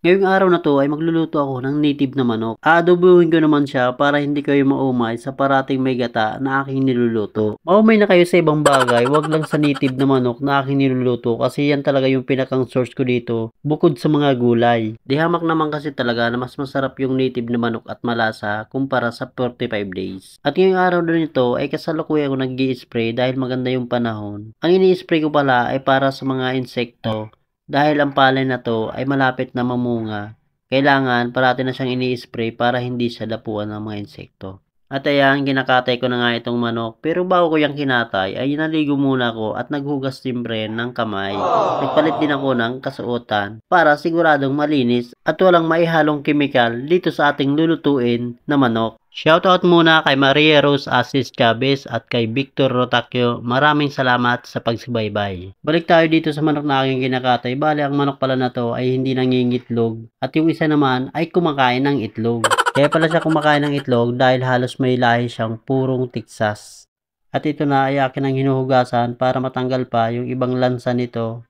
Ngayong araw na 'to ay magluluto ako ng native na manok. Aadobuhin ko naman siya para hindi kayo maumay sa parating may gata na aking niluluto. Maumay na kayo sa ibang bagay, wag lang sa native na manok na aking niluluto kasi yan talaga yung pinakang source ko dito, bukod sa mga gulay. Di hamak naman kasi talaga na mas masarap yung native na manok at malasa kumpara sa 45 days. At ngayong araw na nito ay kasalukuyan ko nag-i-spray dahil maganda yung panahon. Ang ini-spray ko pala ay para sa mga insekto. Dahil ang palay na 'to ay malapit na mamunga, kailangan parati na siyang ini-spray para hindi siya dapuan ng mga insekto. At ayan, kinakatay ko na nga itong manok, pero bago ko yang kinatay ay naligo muna ako at naghugas siyempre ng kamay. Nagpalit din ako ng kasuotan para siguradong malinis at walang maihalong kemikal dito sa ating lulutuin na manok. Shoutout muna kay Maria Rose Asis Chavez at kay Victor Rotacio. Maraming salamat sa pagsubaybay. Balik tayo dito sa manok na aking kinakatay. Bali, ang manok pala na to ay hindi nangingitlog. At yung isa naman ay kumakain ng itlog. Kaya pala siya kumakain ng itlog dahil halos may lahi siyang purong Texas. At ito na ay akin ang hinuhugasan para matanggal pa yung ibang lansa nito.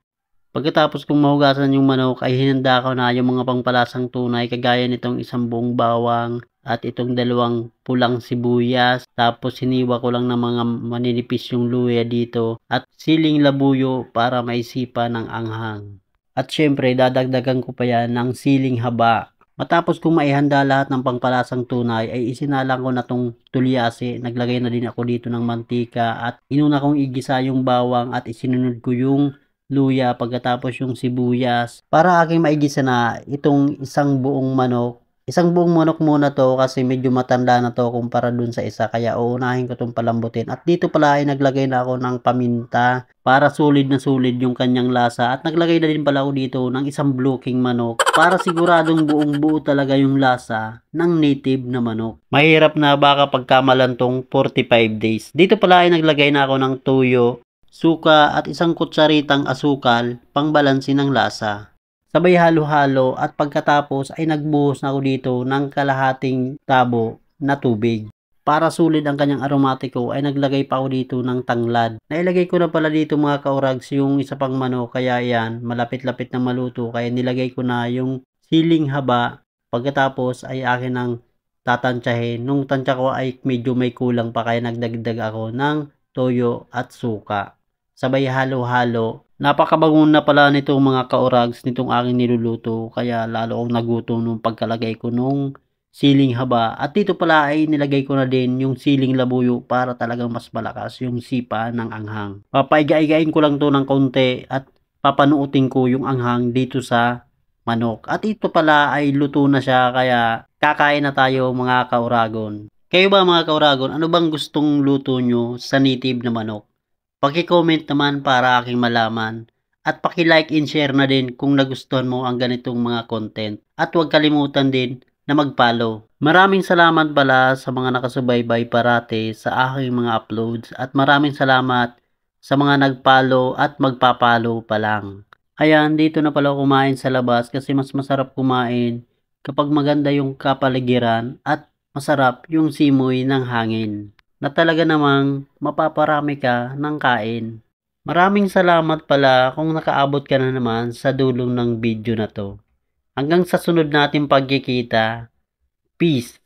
Pagkatapos kong mahugasan yung manok ay hinanda ko na yung mga pangpalasang tunay kagaya nitong isang buong bawang at itong dalawang pulang sibuyas. Tapos hiniwa ko lang ng mga maninipis yung luya dito at siling labuyo para maisipa ng anghang. At syempre dadagdagan ko pa yan ng siling haba. Matapos kong maihanda lahat ng pangpalasang tunay ay isinalang ko na tong tulyase. Naglagay na din ako dito ng mantika at inuna kong igisa yung bawang at isinunod ko yung luya, pagkatapos yung sibuyas, para aking maigisa na itong isang buong manok. Isang buong manok muna to kasi medyo matanda na to kumpara dun sa isa, kaya uunahin ko itong palambutin. At dito pala ay naglagay na ako ng paminta para sulit na sulit yung kanyang lasa. At naglagay na din pala ako dito ng isang blue king manok para siguradong buong buo talaga yung lasa ng native na manok. Mahirap na baka pagkamalan tong 45 days. Dito pala ay naglagay na ako ng tuyo, suka at isang kutsaritang asukal pangbalansi ng lasa. Sabay halo-halo at pagkatapos ay nagbuhos na ako dito ng kalahating tabo na tubig. Para sulit ang kanyang aromatiko ay naglagay pa ako dito ng tanglad. Nailagay ko na pala dito mga kaurags yung isa pang manok, kaya yan malapit-lapit na maluto, kaya nilagay ko na yung siling haba. Pagkatapos ay akin ang tatantyahin. Nung tantya ko ay medyo may kulang pa kaya nagdagdag ako ng toyo at suka. Sabay halo-halo. Napakabango na pala nitong mga kaurags nitong aking niluluto, kaya lalo akong nagutom nung pagkalagay ko nung siling haba. At dito pala ay nilagay ko na din yung siling labuyo para talagang mas malakas yung sipa ng anghang. Papaiga-igain ko lang to ng konti at papanuutin ko yung anghang dito sa manok. At ito pala ay luto na siya, kaya kakain na tayo mga kauragon. Kayo ba mga kauragon, ano bang gustong luto nyo sa native na manok? Paki-comment naman para aking malaman. At paki-like and share na din kung nagustuhan mo ang ganitong mga content. At huwag kalimutan din na mag-follow. Maraming salamat pala sa mga nakasubaybay parate sa aking mga uploads. At maraming salamat sa mga nag-follow at magpa-follow pa lang. Ayan, dito na pala kumain sa labas kasi mas masarap kumain kapag maganda yung kapaligiran at masarap yung simoy ng hangin na talaga namang mapaparami ka ng kain. Maraming salamat pala kung nakaabot ka na naman sa dulong ng video na to. Hanggang sa sunod nating pagkikita. Peace!